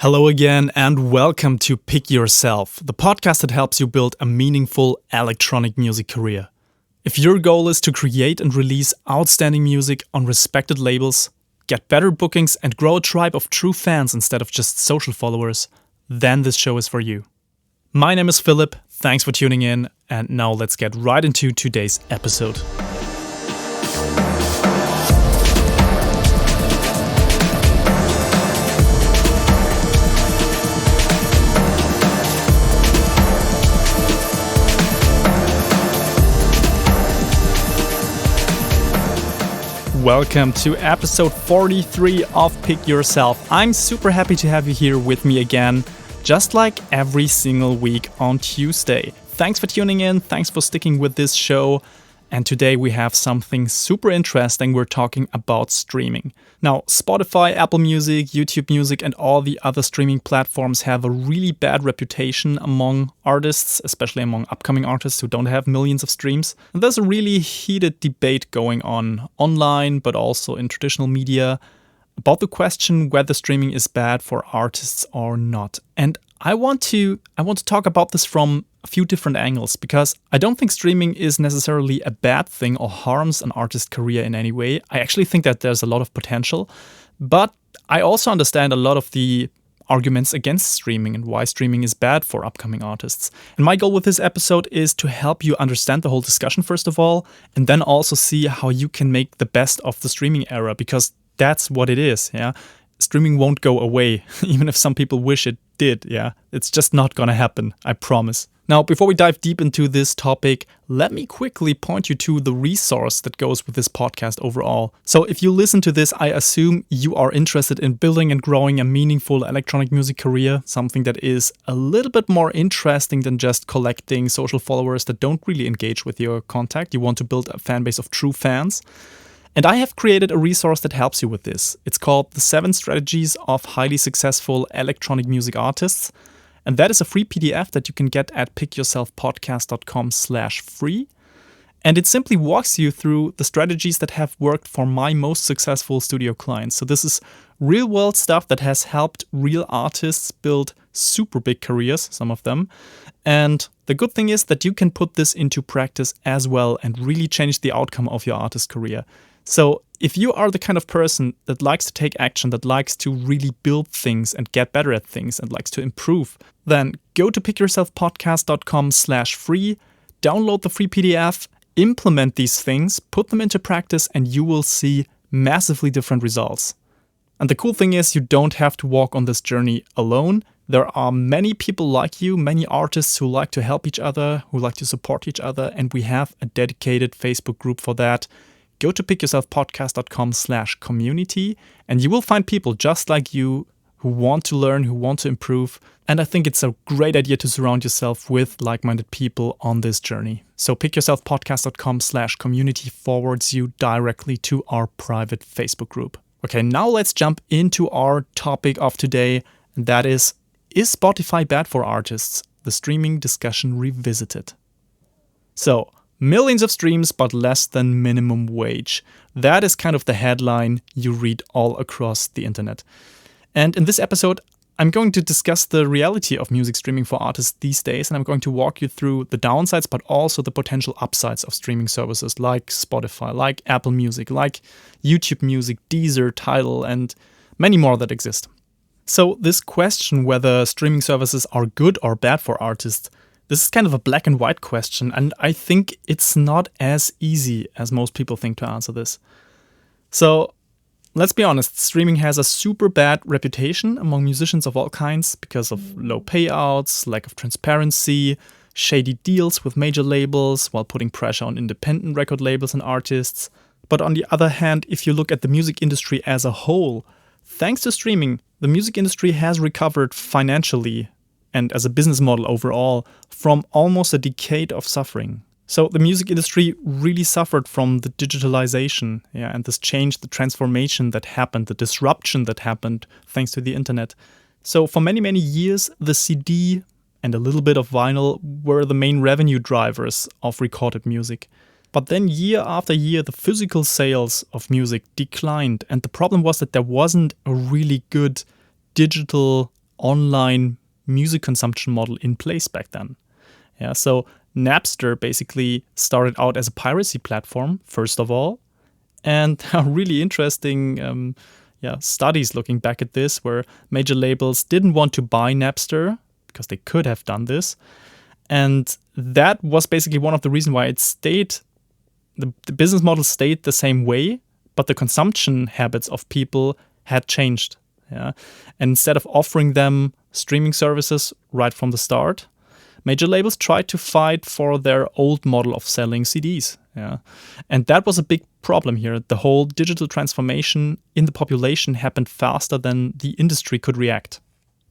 Hello again, and welcome to Pick Yourself, the podcast that helps you build a meaningful electronic music career. If your goal is to create and release outstanding music on respected labels, get better bookings, and grow a tribe of true fans instead of just social followers, then this show is for you. My name is Philip, thanks for tuning in, and now let's get right into today's episode. Welcome to episode 43 of Pick Yourself. I'm super happy to have you here with me again, just like every single week on Tuesday. Thanks for tuning in, thanks for sticking with this show. And today we have something super interesting. We're talking about streaming. Now, Spotify, Apple Music, YouTube Music, and all the other streaming platforms have a really bad reputation among artists, especially among upcoming artists who don't have millions of streams. And there's a really heated debate going on online, but also in traditional media, about the question whether streaming is bad for artists or not. And I want to talk about this from a few different angles, because I don't think streaming is necessarily a bad thing or harms an artist's career in any way. I actually think that there's a lot of potential, but I also understand a lot of the arguments against streaming and why streaming is bad for upcoming artists. And my goal with this episode is to help you understand the whole discussion first of all, and then also see how you can make the best of the streaming era, because that's what it is, yeah? Streaming won't go away, even if some people wish it did, yeah? It's just not gonna happen, I promise. Now, before we dive deep into this topic, let me quickly point you to the resource that goes with this podcast overall. So if you listen to this, I assume you are interested in building and growing a meaningful electronic music career, something that is a little bit more interesting than just collecting social followers that don't really engage with your content. You want to build a fan base of true fans. And I have created a resource that helps you with this. It's called The 7 Strategies of Highly Successful Electronic Music Artists. And that is a free PDF that you can get at pickyourselfpodcast.com/free. And it simply walks you through the strategies that have worked for my most successful studio clients. So this is real world stuff that has helped real artists build super big careers, some of them. And the good thing is that you can put this into practice as well and really change the outcome of your artist career. So if you are the kind of person that likes to take action, that likes to really build things and get better at things and likes to improve, then go to pickyourselfpodcast.com/free, download the free PDF, implement these things, put them into practice, and you will see massively different results. And the cool thing is you don't have to walk on this journey alone. There are many people like you, many artists who like to help each other, who like to support each other, and we have a dedicated Facebook group for that. Go to pickyourselfpodcast.com/community, and you will find people just like you who want to learn, who want to improve. And I think it's a great idea to surround yourself with like-minded people on this journey. So pickyourselfpodcast.com/community forwards you directly to our private Facebook group. Okay, now let's jump into our topic of today, and that is Spotify bad for artists? The streaming discussion revisited. So, millions of streams, but less than minimum wage. That is kind of the headline you read all across the internet. And in this episode, I'm going to discuss the reality of music streaming for artists these days, and I'm going to walk you through the downsides, but also the potential upsides of streaming services like Spotify, like Apple Music, like YouTube Music, Deezer, Tidal, and many more that exist. So this question whether streaming services are good or bad for artists, this is kind of a black and white question, and I think it's not as easy as most people think to answer this. So let's be honest, streaming has a super bad reputation among musicians of all kinds because of low payouts, lack of transparency, shady deals with major labels while putting pressure on independent record labels and artists. But on the other hand, if you look at the music industry as a whole, thanks to streaming, the music industry has recovered financially and as a business model overall from almost a decade of suffering. So the music industry really suffered from the digitalization, and this change, the transformation that happened, the disruption that happened thanks to the internet. So for many, many years, the CD and a little bit of vinyl were the main revenue drivers of recorded music. But then year after year, the physical sales of music declined. And the problem was that there wasn't a really good digital online music consumption model in place back then. Yeah, so Napster basically started out as a piracy platform, first of all, and there are really interesting studies looking back at this, where major labels didn't want to buy Napster because they could have done this. And that was basically one of the reasons why it stayed, the business model stayed the same way, but the consumption habits of people had changed. Yeah? And instead of offering them streaming services right from the start, major labels tried to fight for their old model of selling CDs. Yeah? And that was a big problem here. The whole digital transformation in the population happened faster than the industry could react.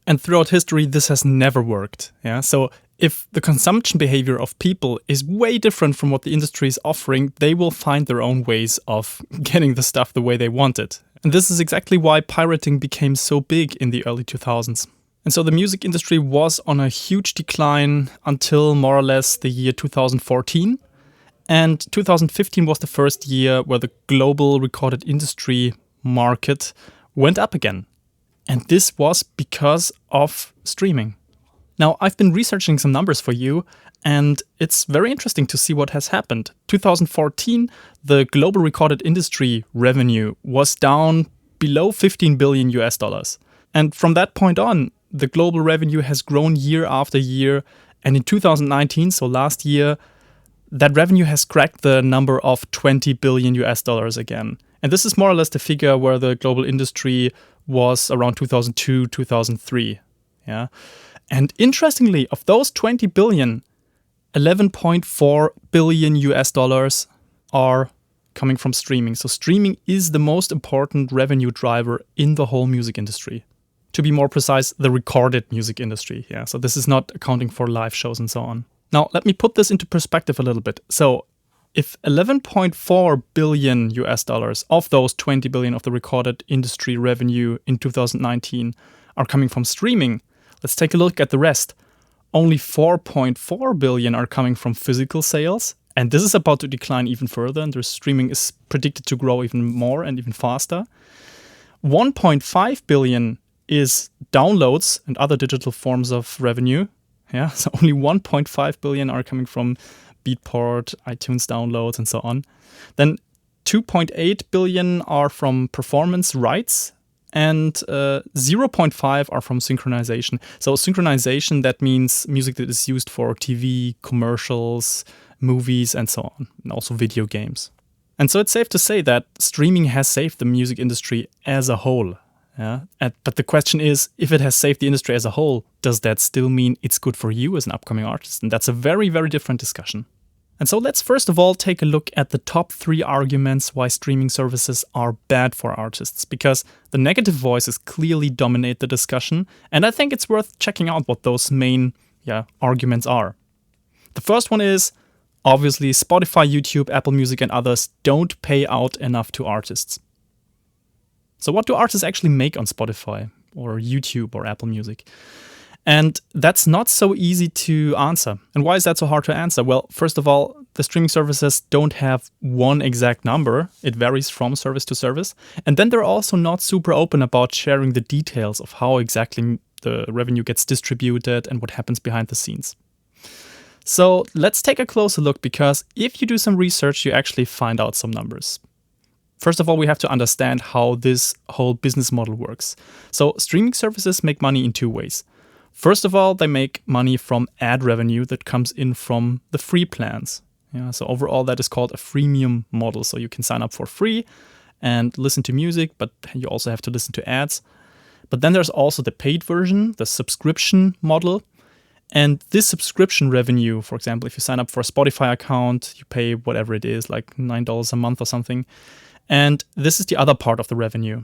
And throughout history, this has never worked. Yeah? So if the consumption behavior of people is way different from what the industry is offering, they will find their own ways of getting the stuff the way they want it. And this is exactly why pirating became so big in the early 2000s. And so the music industry was on a huge decline until more or less the year 2014. And 2015 was the first year where the global recorded industry market went up again. And this was because of streaming. Now, I've been researching some numbers for you, and it's very interesting to see what has happened. 2014, the global recorded industry revenue was down below 15 billion US dollars. And from that point on, the global revenue has grown year after year. And in 2019, so last year, that revenue has cracked the number of 20 billion US dollars again. And this is more or less the figure where the global industry was around 2002, 2003. Yeah. And interestingly, of those 20 billion, 11.4 billion US dollars are coming from streaming. So streaming is the most important revenue driver in the whole music industry. To be more precise, the recorded music industry. Yeah. So this is not accounting for live shows and so on. Now, let me put this into perspective a little bit. So if 11.4 billion US dollars of those 20 billion of the recorded industry revenue in 2019 are coming from streaming, let's take a look at the rest. Only 4.4 billion are coming from physical sales. And this is about to decline even further. And the streaming is predicted to grow even more and even faster. 1.5 billion is downloads and other digital forms of revenue. Yeah, so only 1.5 billion are coming from Beatport, iTunes downloads, and so on. Then 2.8 billion are from performance rights, and 0.5 are from synchronization. So synchronization, that means music that is used for TV, commercials, movies, and so on, and also video games. And so it's safe to say that streaming has saved the music industry as a whole. Yeah? But the question is, if it has saved the industry as a whole, does that still mean it's good for you as an upcoming artist? And that's a very, very different discussion. And so let's first of all take a look at the top 3 arguments why streaming services are bad for artists, because the negative voices clearly dominate the discussion, and I think it's worth checking out what those main arguments are. The first one is, obviously, Spotify, YouTube, Apple Music, and others don't pay out enough to artists. So what do artists actually make on Spotify or YouTube or Apple Music? And that's not so easy to answer. And why is that so hard to answer? Well, first of all, the streaming services don't have one exact number. It varies from service to service. And then they're also not super open about sharing the details of how exactly the revenue gets distributed and what happens behind the scenes. So let's take a closer look, because if you do some research, you actually find out some numbers. First of all, we have to understand how this whole business model works. So streaming services make money in 2 ways. First of all, they make money from ad revenue that comes in from the free plans. Yeah, so overall, that is called a freemium model. So you can sign up for free and listen to music, but you also have to listen to ads. But then there's also the paid version, the subscription model. And this subscription revenue, for example, if you sign up for a Spotify account, you pay whatever it is, like $9 a month or something. And this is the other part of the revenue.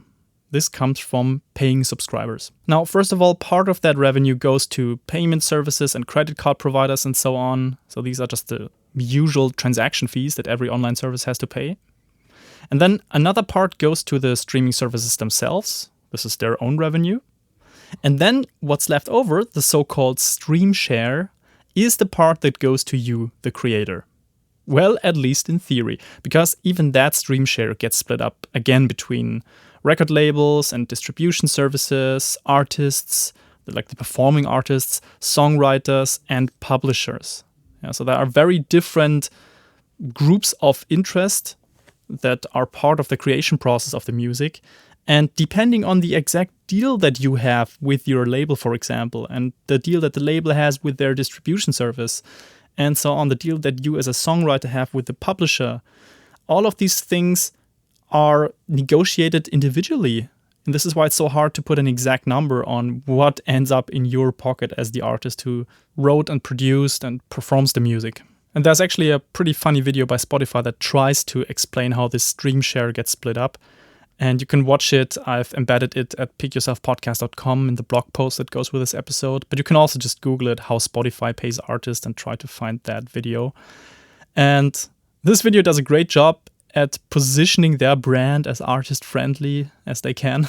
This comes from paying subscribers. Now, first of all, part of that revenue goes to payment services and credit card providers and so on. So these are just the usual transaction fees that every online service has to pay. And then another part goes to the streaming services themselves. This is their own revenue. And then what's left over, the so-called stream share, is the part that goes to you, the creator. Well, at least in theory, because even that stream share gets split up again between record labels and distribution services, artists, like the performing artists, songwriters, and publishers. Yeah, so there are very different groups of interest that are part of the creation process of the music. And depending on the exact deal that you have with your label, for example, and the deal that the label has with their distribution service, and so on, the deal that you as a songwriter have with the publisher, all of these things are negotiated individually. And this is why it's so hard to put an exact number on what ends up in your pocket as the artist who wrote and produced and performs the music. And there's actually a pretty funny video by Spotify that tries to explain how this stream share gets split up. And you can watch it. I've embedded it at pickyourselfpodcast.com in the blog post that goes with this episode. But you can also just Google it, how Spotify pays artists, and try to find that video. And this video does a great job at positioning their brand as artist-friendly as they can.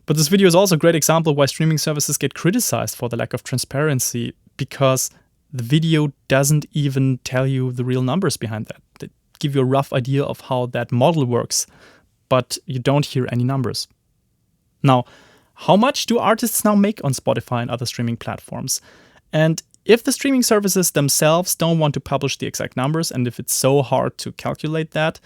But this video is also a great example of why streaming services get criticized for the lack of transparency, because the video doesn't even tell you the real numbers behind that. They give you a rough idea of how that model works, but you don't hear any numbers. Now, how much do artists now make on Spotify and other streaming platforms? And if the streaming services themselves don't want to publish the exact numbers, and if it's so hard to calculate that,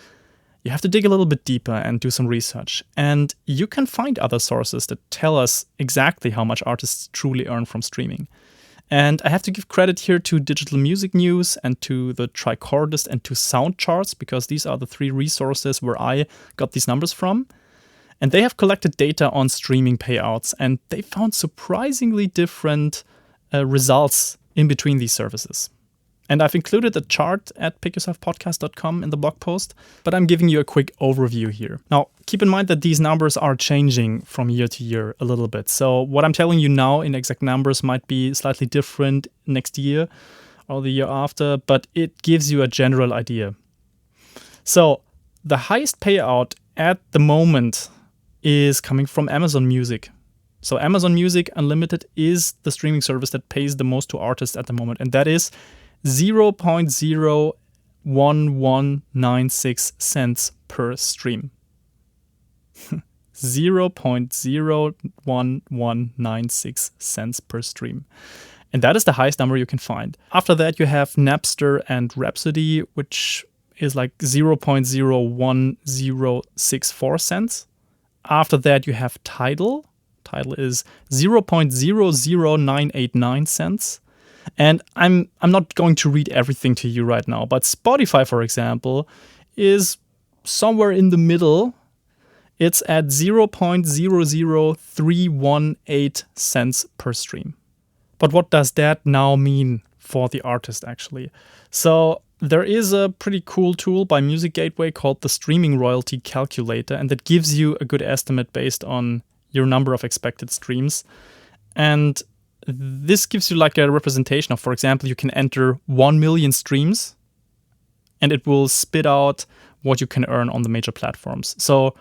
you have to dig a little bit deeper and do some research. And you can find other sources that tell us exactly how much artists truly earn from streaming. And I have to give credit here to Digital Music News and to the Tricordist and to Soundcharts, because these are the three resources where I got these numbers from. And they have collected data on streaming payouts, and they found surprisingly different results in between these services. And I've included a chart at pickyourselfpodcast.com in the blog post, but I'm giving you a quick overview here. Now, keep in mind that these numbers are changing from year to year a little bit. So what I'm telling you now in exact numbers might be slightly different next year or the year after, but it gives you a general idea. So the highest payout at the moment is coming from Amazon Music. So Amazon Music Unlimited is the streaming service that pays the most to artists at the moment, and that is 0.01196 cents per stream. 0.01196 cents per stream. And that is the highest number you can find. After that, you have Napster and Rhapsody, which is like 0.01064 cents. After that, you have Tidal. Tidal is 0.00989 cents. And I'm not going to read everything to you right now, but Spotify, for example, is somewhere in the middle. It's at 0.00318 cents per stream. But what does that now mean for the artist, actually? So there is a pretty cool tool by Music Gateway called the Streaming Royalty Calculator, and that gives you a good estimate based on your number of expected streams. And this gives you like a representation of, for example, you can enter 1 million streams and it will spit out what you can earn on the major platforms. So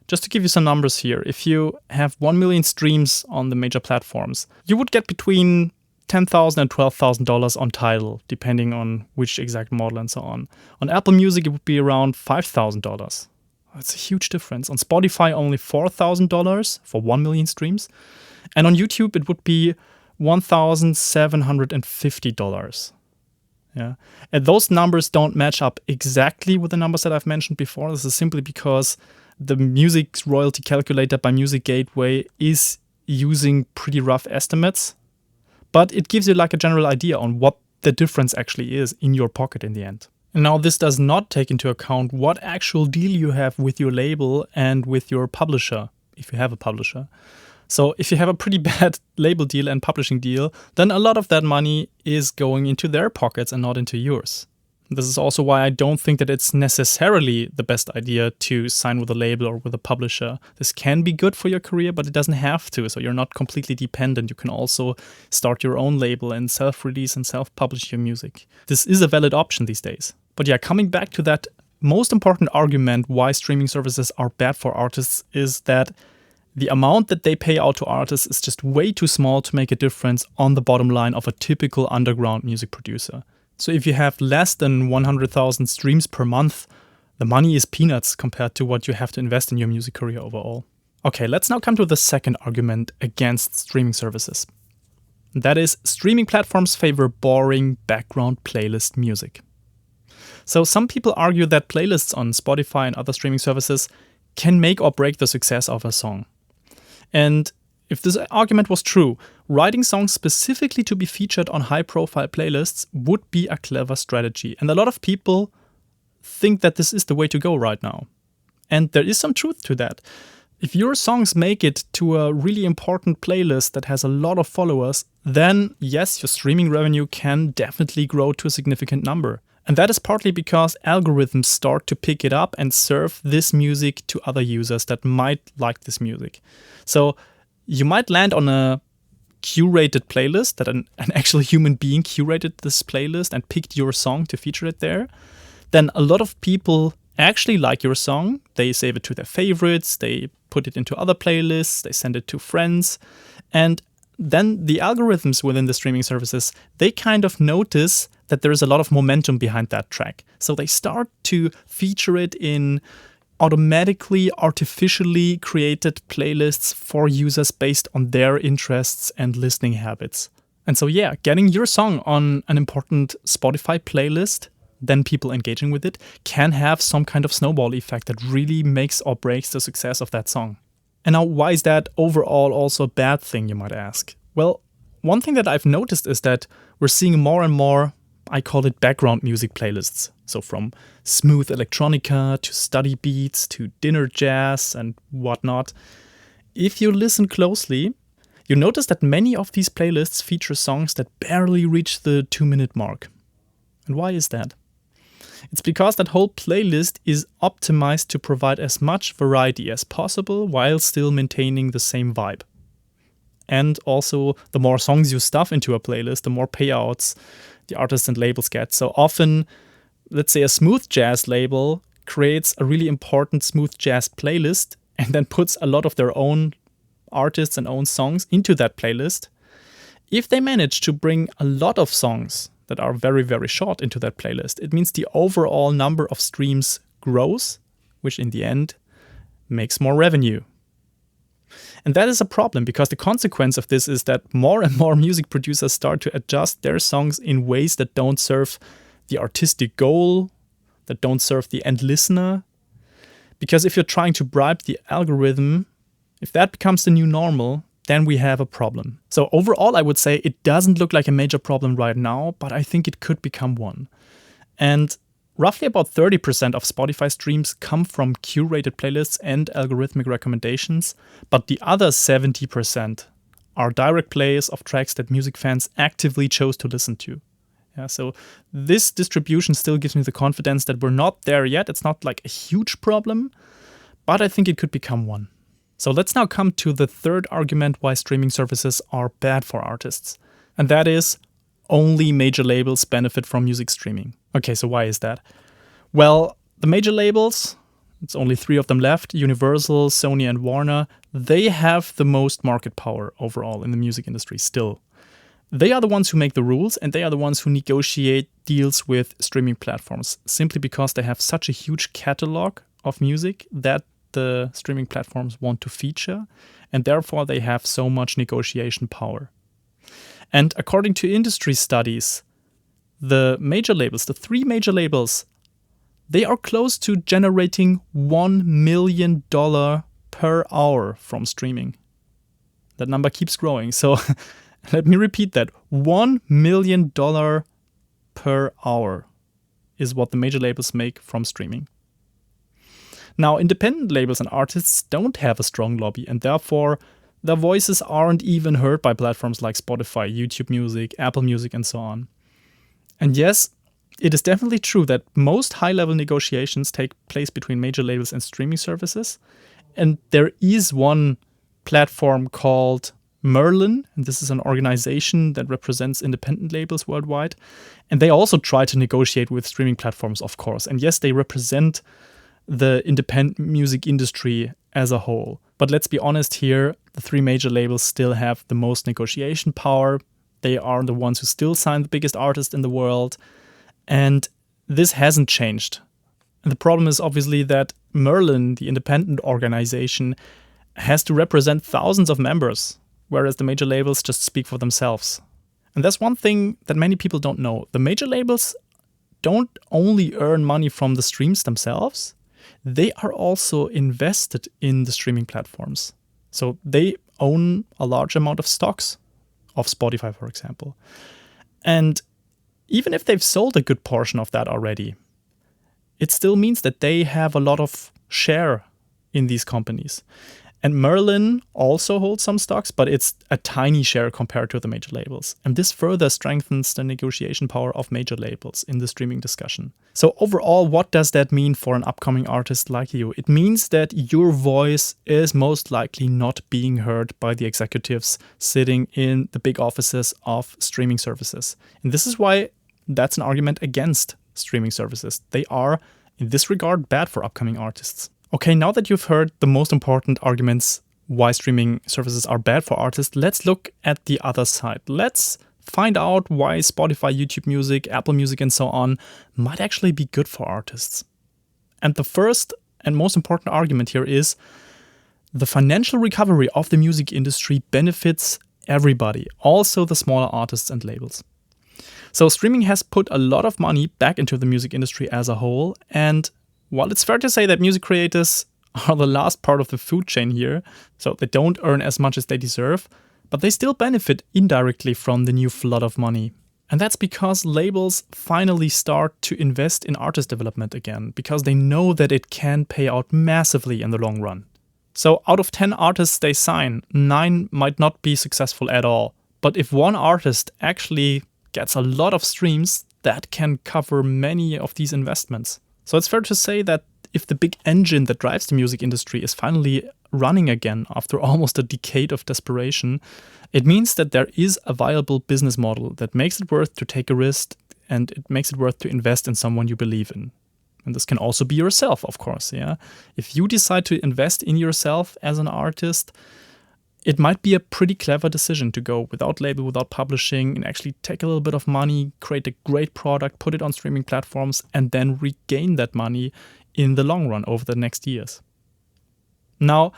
just to give you some numbers here, if you have 1 million streams on the major platforms, you would get between $10,000 and $12,000 on Tidal, depending on which exact model and so on. On Apple Music, it would be around $5,000. That's a huge difference. On Spotify, only $4,000 for 1 million streams. And on YouTube, it would be $1,750. Yeah. And those numbers don't match up exactly with the numbers that I've mentioned before. This is simply because the music royalty calculator by Music Gateway is using pretty rough estimates, but it gives you like a general idea on what the difference actually is in your pocket in the end. And now this does not take into account what actual deal you have with your label and with your publisher, if you have a publisher. So if you have a pretty bad label deal and publishing deal, then a lot of that money is going into their pockets and not into yours. This is also why I don't think that it's necessarily the best idea to sign with a label or with a publisher. This can be good for your career, but it doesn't have to. So you're not completely dependent. You can also start your own label and self-release and self-publish your music. This is a valid option these days. But yeah, coming back to that most important argument why streaming services are bad for artists is that the amount that they pay out to artists is just way too small to make a difference on the bottom line of a typical underground music producer. So if you have less than 100,000 streams per month, the money is peanuts compared to what you have to invest in your music career overall. Okay, let's now come to the second argument against streaming services. That is, streaming platforms favor boring background playlist music. So some people argue that playlists on Spotify and other streaming services can make or break the success of a song. And if this argument was true, writing songs specifically to be featured on high-profile playlists would be a clever strategy. And a lot of people think that this is the way to go right now. And there is some truth to that. If your songs make it to a really important playlist that has a lot of followers, then yes, your streaming revenue can definitely grow to a significant number. And that is partly because algorithms start to pick it up and serve this music to other users that might like this music. So you might land on a curated playlist, that an actual human being curated this playlist and picked your song to feature it there. Then a lot of people actually like your song. They save it to their favorites, they put it into other playlists, they send it to friends. And then the algorithms within the streaming services, they kind of notice that there is a lot of momentum behind that track. So they start to feature it in automatically, artificially created playlists for users based on their interests and listening habits. And so yeah, getting your song on an important Spotify playlist, then people engaging with it, can have some kind of snowball effect that really makes or breaks the success of that song. And now, why is that overall also a bad thing, you might ask? Well, one thing that I've noticed is that we're seeing more and more, I call it background music playlists. So from smooth electronica to study beats to dinner jazz and whatnot. If you listen closely, you notice that many of these playlists feature songs that barely reach the 2-minute mark. And why is that? It's because that whole playlist is optimized to provide as much variety as possible while still maintaining the same vibe. And also, the more songs you stuff into a playlist, the more payouts the artists and labels get. So often, let's say a smooth jazz label creates a really important smooth jazz playlist and then puts a lot of their own artists and own songs into that playlist. If they manage to bring a lot of songs that are very, very short into that playlist, it means the overall number of streams grows, which in the end makes more revenue. And that is a problem because the consequence of this is that more and more music producers start to adjust their songs in ways that don't serve the artistic goal, that don't serve the end listener. Because if you're trying to bribe the algorithm, if that becomes the new normal, then we have a problem. So overall, I would say it doesn't look like a major problem right now, but I think it could become one. And roughly about 30% of Spotify streams come from curated playlists and algorithmic recommendations, but the other 70% are direct plays of tracks that music fans actively chose to listen to. Yeah, so this distribution still gives me the confidence that we're not there yet. It's not like a huge problem, but I think it could become one. So let's now come to the third argument why streaming services are bad for artists. And that is, only major labels benefit from music streaming. Okay, so why is that? Well, the major labels, it's only 3 of them left, Universal, Sony and Warner, they have the most market power overall in the music industry still. They are the ones who make the rules and they are the ones who negotiate deals with streaming platforms, simply because they have such a huge catalog of music that the streaming platforms want to feature, and therefore they have so much negotiation power. And according to industry studies, the major labels, the 3 major labels, they are close to generating $1 million per hour from streaming. That number keeps growing. So let me repeat that. $1 million per hour is what the major labels make from streaming. Now, independent labels and artists don't have a strong lobby, and therefore their voices aren't even heard by platforms like Spotify, YouTube Music, Apple Music, and so on. And yes, it is definitely true that most high-level negotiations take place between major labels and streaming services. And there is one platform called Merlin, and this is an organization that represents independent labels worldwide. And they also try to negotiate with streaming platforms, of course. And yes, they represent the independent music industry as a whole. But let's be honest here, the 3 major labels still have the most negotiation power. They are the ones who still sign the biggest artists in the world. And this hasn't changed. And the problem is obviously that Merlin, the independent organization, has to represent thousands of members, whereas the major labels just speak for themselves. And that's one thing that many people don't know. The major labels don't only earn money from the streams themselves, they are also invested in the streaming platforms. So they own a large amount of stocks of Spotify, for example. And even if they've sold a good portion of that already, it still means that they have a lot of share in these companies. And Merlin also holds some stocks, but it's a tiny share compared to the major labels. And this further strengthens the negotiation power of major labels in the streaming discussion. So overall, what does that mean for an upcoming artist like you? It means that your voice is most likely not being heard by the executives sitting in the big offices of streaming services. And this is why that's an argument against streaming services. They are, in this regard, bad for upcoming artists. Okay, now that you've heard the most important arguments why streaming services are bad for artists, let's look at the other side. Let's find out why Spotify, YouTube Music, Apple Music, and so on might actually be good for artists. And the first and most important argument here is the financial recovery of the music industry benefits everybody, also the smaller artists and labels. So streaming has put a lot of money back into the music industry as a whole, and while it's fair to say that music creators are the last part of the food chain here, so they don't earn as much as they deserve, but they still benefit indirectly from the new flood of money. And that's because labels finally start to invest in artist development again, because they know that it can pay out massively in the long run. So out of 10 artists they sign, 9 might not be successful at all. But if one artist actually gets a lot of streams, that can cover many of these investments. So it's fair to say that if the big engine that drives the music industry is finally running again after almost a decade of desperation, it means that there is a viable business model that makes it worth to take a risk and it makes it worth to invest in someone you believe in. And this can also be yourself, of course. Yeah, if you decide to invest in yourself as an artist, it might be a pretty clever decision to go without label, without publishing, and actually take a little bit of money, create a great product, put it on streaming platforms, and then regain that money in the long run over the next years. Now,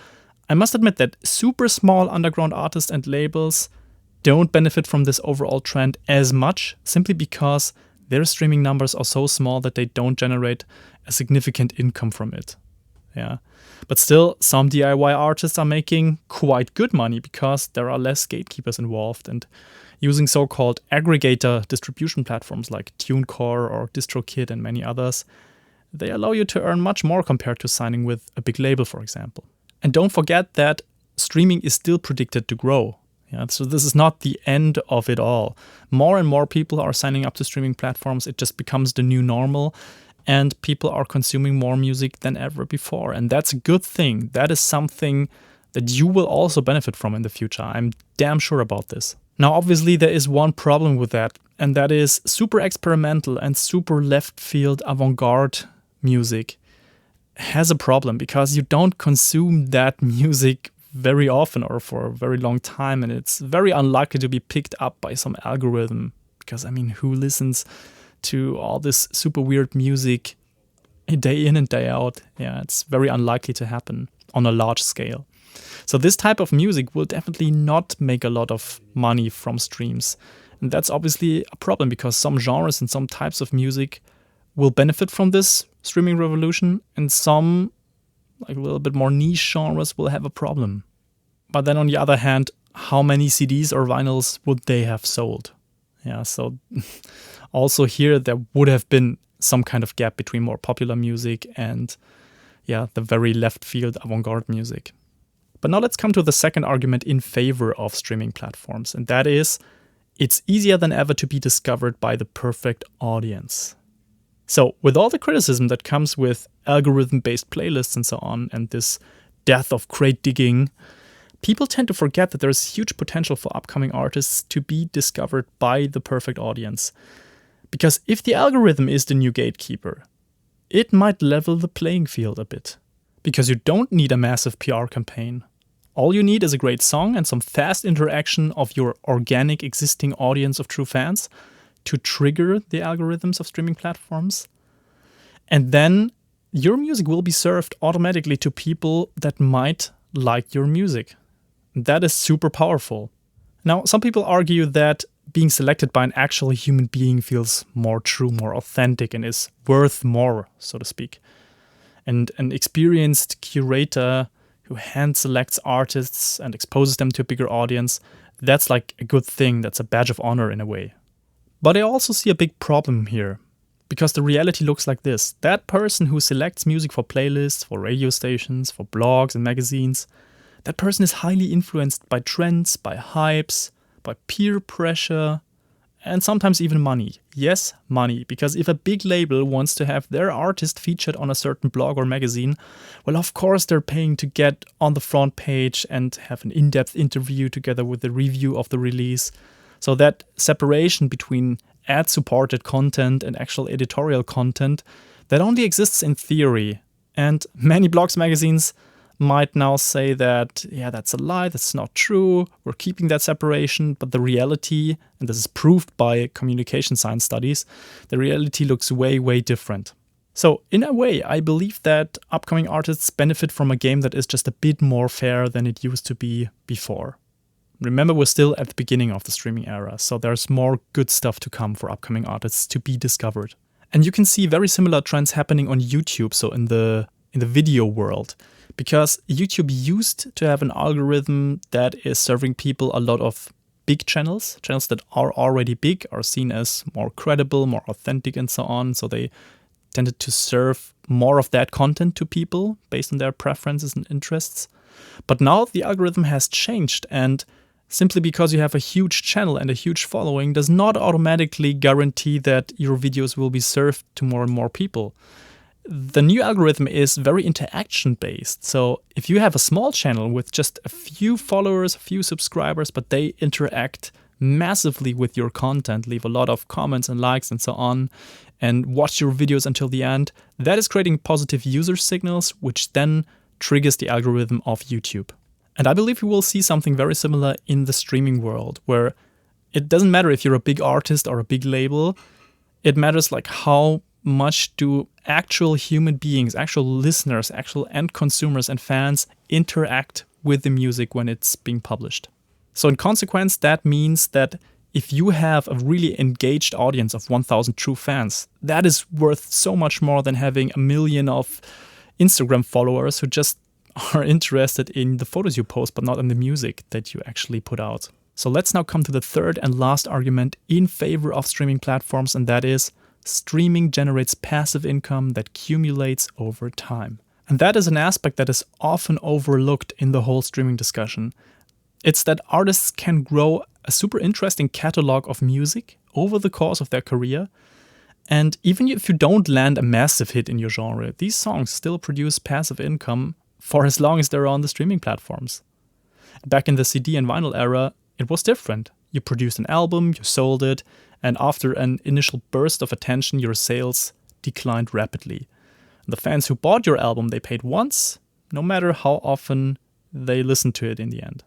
I must admit that super small underground artists and labels don't benefit from this overall trend as much, simply because their streaming numbers are so small that they don't generate a significant income from it. Yeah. But still, some DIY artists are making quite good money because there are less gatekeepers involved, and using so-called aggregator distribution platforms like TuneCore or DistroKid and many others, they allow you to earn much more compared to signing with a big label, for example. And don't forget that streaming is still predicted to grow. Yeah, so this is not the end of it all. More and more people are signing up to streaming platforms. It just becomes the new normal. And people are consuming more music than ever before. And that's a good thing. That is something that you will also benefit from in the future. I'm damn sure about this. Now, obviously, there is one problem with that, and that is super experimental and super left field avant-garde music has a problem because you don't consume that music very often or for a very long time, and it's very unlikely to be picked up by some algorithm because, I mean, who listens to all this super weird music day in and day out? Yeah, it's very unlikely to happen on a large scale. So this type of music will definitely not make a lot of money from streams. And that's obviously a problem because some genres and some types of music will benefit from this streaming revolution, and some, like a little bit more niche genres, will have a problem. But then on the other hand, how many CDs or vinyls would they have sold? Yeah, so also here there would have been some kind of gap between more popular music and the very left field avant-garde music. But now let's come to the second argument in favor of streaming platforms, and that is, it's easier than ever to be discovered by the perfect audience. So with all the criticism that comes with algorithm-based playlists and so on, and this death of crate digging, people tend to forget that there is huge potential for upcoming artists to be discovered by the perfect audience. Because if the algorithm is the new gatekeeper, it might level the playing field a bit. Because you don't need a massive PR campaign. All you need is a great song and some fast interaction of your organic existing audience of true fans to trigger the algorithms of streaming platforms. And then your music will be served automatically to people that might like your music. That is super powerful. Now, some people argue that being selected by an actual human being feels more true, more authentic, and is worth more, so to speak. And an experienced curator who hand selects artists and exposes them to a bigger audience, that's like a good thing, that's a badge of honor in a way. But I also see a big problem here, because the reality looks like this. That person who selects music for playlists, for radio stations, for blogs and magazines, that person is highly influenced by trends, by hypes, by peer pressure, and sometimes even money. Yes, money, because if a big label wants to have their artist featured on a certain blog or magazine, well, of course they're paying to get on the front page and have an in-depth interview together with the review of the release. So that separation between ad-supported content and actual editorial content, that only exists in theory. And many blogs, magazines might now say that, yeah, that's a lie, that's not true, we're keeping that separation, but the reality, and this is proved by communication science studies, the reality looks way, way different. So in a way, I believe that upcoming artists benefit from a game that is just a bit more fair than it used to be before. Remember, we're still at the beginning of the streaming era, so there's more good stuff to come for upcoming artists to be discovered. And you can see very similar trends happening on YouTube, so in the video world. Because YouTube used to have an algorithm that is serving people a lot of big channels that are already big, are seen as more credible, more authentic and so on. So they tended to serve more of that content to people based on their preferences and interests. But now the algorithm has changed, and simply because you have a huge channel and a huge following does not automatically guarantee that your videos will be served to more and more people. The new algorithm is very interaction based. So if you have a small channel with just a few followers, a few subscribers, but they interact massively with your content, leave a lot of comments and likes and so on, and watch your videos until the end, that is creating positive user signals, which then triggers the algorithm of YouTube. And I believe we will see something very similar in the streaming world, where it doesn't matter if you're a big artist or a big label, it matters like how much do actual human beings, actual listeners, actual end consumers and fans interact with the music when it's being published. So in consequence, that means that if you have a really engaged audience of 1,000 true fans, that is worth so much more than having a million of Instagram followers who just are interested in the photos you post, but not in the music that you actually put out. So let's now come to the third and last argument in favor of streaming platforms, and that is streaming generates passive income that accumulates over time. And that is an aspect that is often overlooked in the whole streaming discussion. It's that artists can grow a super interesting catalog of music over the course of their career. And even if you don't land a massive hit in your genre, these songs still produce passive income for as long as they're on the streaming platforms. Back in the CD and vinyl era, it was different. You produced an album, you sold it, and after an initial burst of attention, your sales declined rapidly. The fans who bought your album, they paid once, no matter how often they listened to it in the end.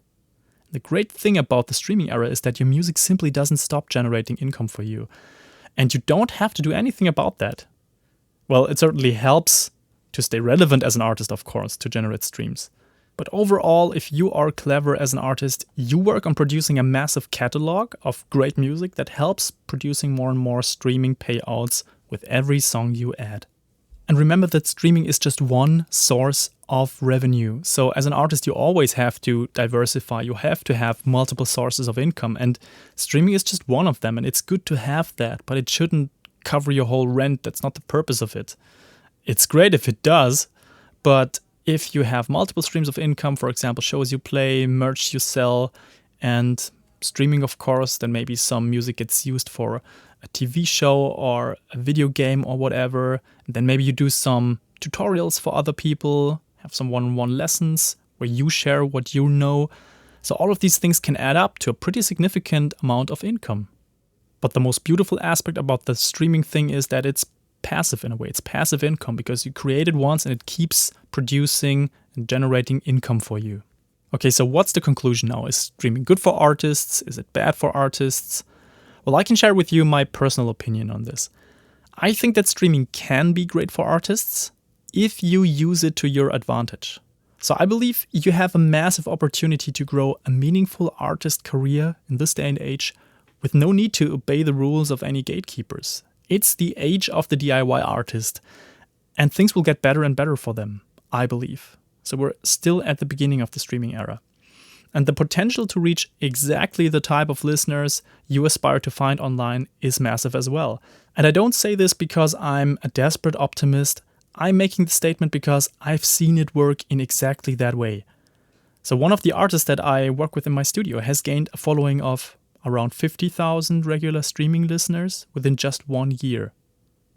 The great thing about the streaming era is that your music simply doesn't stop generating income for you. And you don't have to do anything about that. Well, it certainly helps to stay relevant as an artist, of course, to generate streams. But overall, if you are clever as an artist, you work on producing a massive catalog of great music that helps producing more and more streaming payouts with every song you add. And remember that streaming is just one source of revenue. So as an artist, you always have to diversify. You have to have multiple sources of income, and streaming is just one of them. And it's good to have that, but it shouldn't cover your whole rent. That's not the purpose of it. It's great if it does, but if you have multiple streams of income, for example, shows you play, merch you sell, and streaming, of course, then maybe some music gets used for a TV show or a video game or whatever. And then maybe you do some tutorials for other people, have some one-on-one lessons where you share what you know. So all of these things can add up to a pretty significant amount of income. But the most beautiful aspect about the streaming thing is that it's passive in a way. It's passive income because you create it once and it keeps producing and generating income for you. Okay, so what's the conclusion now? Is streaming good for artists? Is it bad for artists? Well, I can share with you my personal opinion on this. I think that streaming can be great for artists if you use it to your advantage. So I believe you have a massive opportunity to grow a meaningful artist career in this day and age with no need to obey the rules of any gatekeepers. It's the age of the DIY artist, and things will get better and better for them, I believe. So we're still at the beginning of the streaming era. And the potential to reach exactly the type of listeners you aspire to find online is massive as well. And I don't say this because I'm a desperate optimist. I'm making the statement because I've seen it work in exactly that way. So one of the artists that I work with in my studio has gained a following of around 50,000 regular streaming listeners within just 1 year.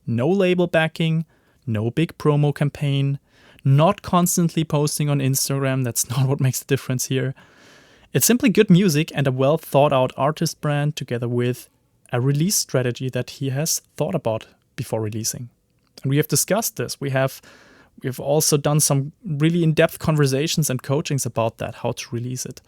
No label backing, no big promo campaign, not constantly posting on Instagram. That's not what makes the difference here. It's simply good music and a well thought out artist brand together with a release strategy that he has thought about before releasing. And we have discussed this. We've also done some really in-depth conversations and coachings about that, how to release it.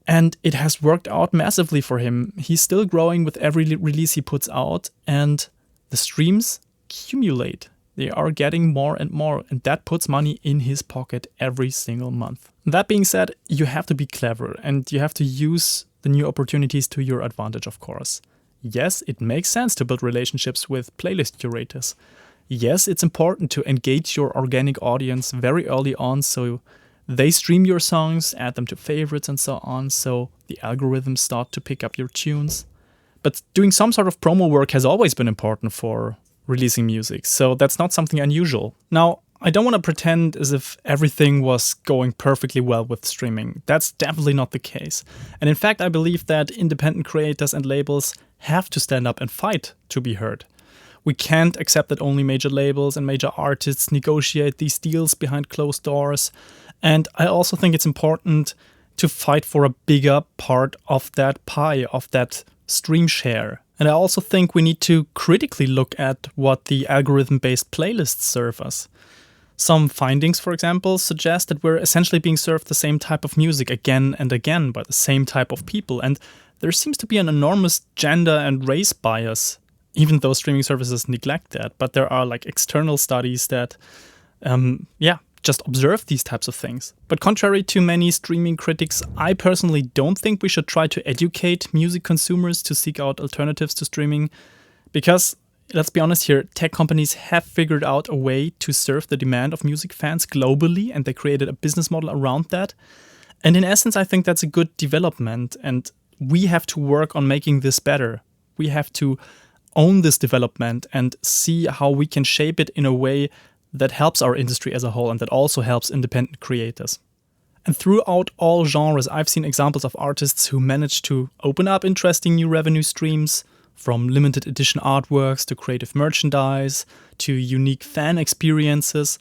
And it has worked out massively for him. He's still growing with every release he puts out, and the streams accumulate. They are getting more and more, and that puts money in his pocket every single month. That being said, you have to be clever, and you have to use the new opportunities to your advantage, of course. Yes, it makes sense to build relationships with playlist curators. Yes, it's important to engage your organic audience very early on so they stream your songs, add them to favorites and so on, so the algorithms start to pick up your tunes. But doing some sort of promo work has always been important for releasing music, so that's not something unusual. Now, I don't want to pretend as if everything was going perfectly well with streaming. That's definitely not the case. And in fact, I believe that independent creators and labels have to stand up and fight to be heard. We can't accept that only major labels and major artists negotiate these deals behind closed doors. And I also think it's important to fight for a bigger part of that pie, of that stream share. And I also think we need to critically look at what the algorithm-based playlists serve us. Some findings, for example, suggest that we're essentially being served the same type of music again and again by the same type of people. And there seems to be an enormous gender and race bias, even though streaming services neglect that. But there are external studies that, just observe these types of things. But contrary to many streaming critics, I personally don't think we should try to educate music consumers to seek out alternatives to streaming, because let's be honest here, tech companies have figured out a way to serve the demand of music fans globally, and they created a business model around that. And in essence, I think that's a good development, and we have to work on making this better. We have to own this development and see how we can shape it in a way that helps our industry as a whole and that also helps independent creators. And throughout all genres, I've seen examples of artists who managed to open up interesting new revenue streams, from limited edition artworks to creative merchandise to unique fan experiences.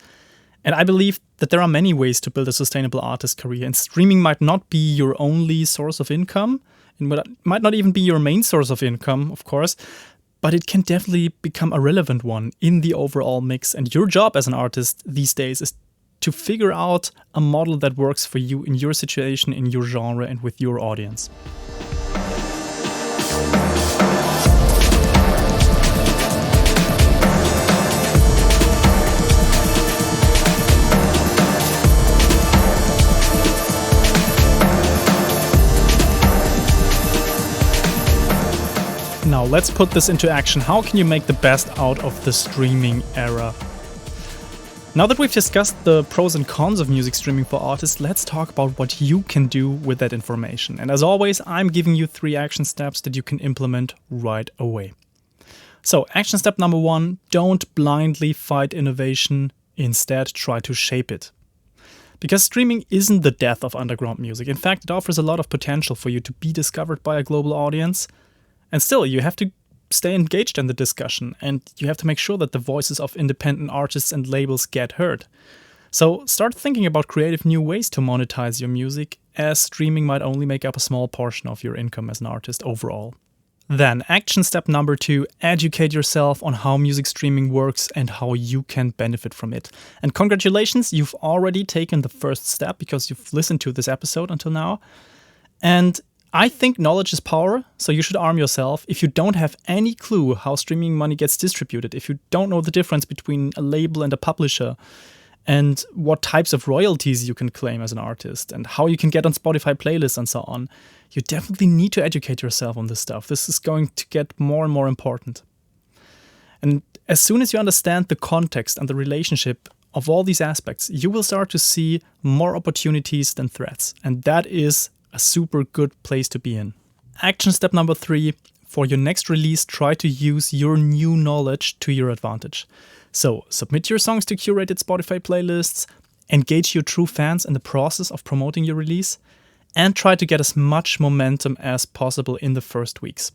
And I believe that there are many ways to build a sustainable artist career, and streaming might not be your only source of income. It might not even be your main source of income, of course, but it can definitely become a relevant one in the overall mix. And your job as an artist these days is to figure out a model that works for you in your situation, in your genre, and with your audience. Now let's put this into action. How can you make the best out of the streaming era? Now that we've discussed the pros and cons of music streaming for artists, let's talk about what you can do with that information. And as always, I'm giving you 3 action steps that you can implement right away. So, action step number 1, don't blindly fight innovation. Instead, try to shape it. Because streaming isn't the death of underground music. In fact, it offers a lot of potential for you to be discovered by a global audience. And still, you have to stay engaged in the discussion, and you have to make sure that the voices of independent artists and labels get heard. So start thinking about creative new ways to monetize your music, as streaming might only make up a small portion of your income as an artist overall. Then, action step number 2, educate yourself on how music streaming works and how you can benefit from it. And congratulations, you've already taken the first step because you've listened to this episode until now. And I think knowledge is power, so you should arm yourself. If you don't have any clue how streaming money gets distributed, if you don't know the difference between a label and a publisher, and what types of royalties you can claim as an artist and how you can get on Spotify playlists and so on. You definitely need to educate yourself on this stuff. This is going to get more and more important. And as soon as you understand the context and the relationship of all these aspects, you will start to see more opportunities than threats. And that is a super good place to be in. Action step number 3, for your next release, try to use your new knowledge to your advantage. So submit your songs to curated Spotify playlists, engage your true fans in the process of promoting your release, and try to get as much momentum as possible in the first weeks.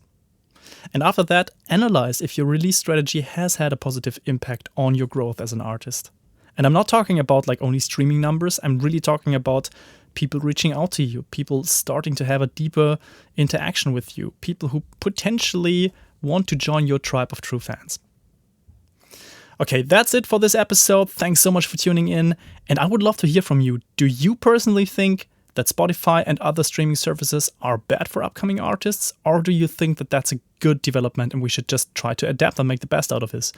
And after that, analyze if your release strategy has had a positive impact on your growth as an artist. And I'm not talking about like only streaming numbers, I'm really talking about people reaching out to you, people starting to have a deeper interaction with you, people who potentially want to join your tribe of true fans. Okay, that's it for this episode. Thanks so much for tuning in. And I would love to hear from you. Do you personally think that Spotify and other streaming services are bad for upcoming artists? Or do you think that that's a good development and we should just try to adapt and make the best out of this?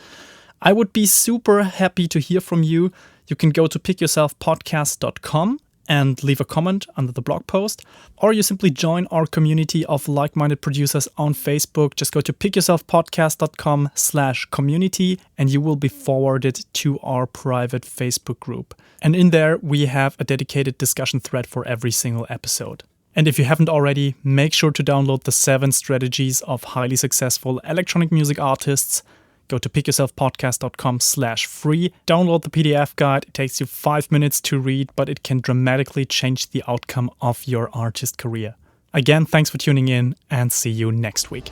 I would be super happy to hear from you. You can go to pickyourselfpodcast.com and leave a comment under the blog post, or you simply join our community of like-minded producers on Facebook. Just go to pickyourselfpodcast.com/community and you will be forwarded to our private Facebook group. And in there, we have a dedicated discussion thread for every single episode. And if you haven't already, make sure to download the 7 strategies of highly successful electronic music artists. Go to pickyourselfpodcast.com/free, download the PDF guide. It takes you 5 minutes to read, but it can dramatically change the outcome of your artist career. Again, thanks for tuning in and see you next week.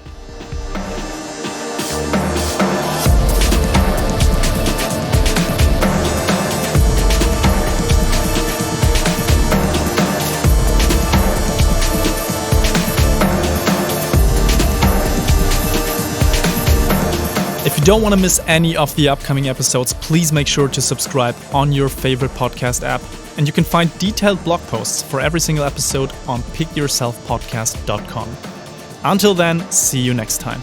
If you don't want to miss any of the upcoming episodes, please make sure to subscribe on your favorite podcast app. And you can find detailed blog posts for every single episode on pickyourselfpodcast.com. Until then, see you next time.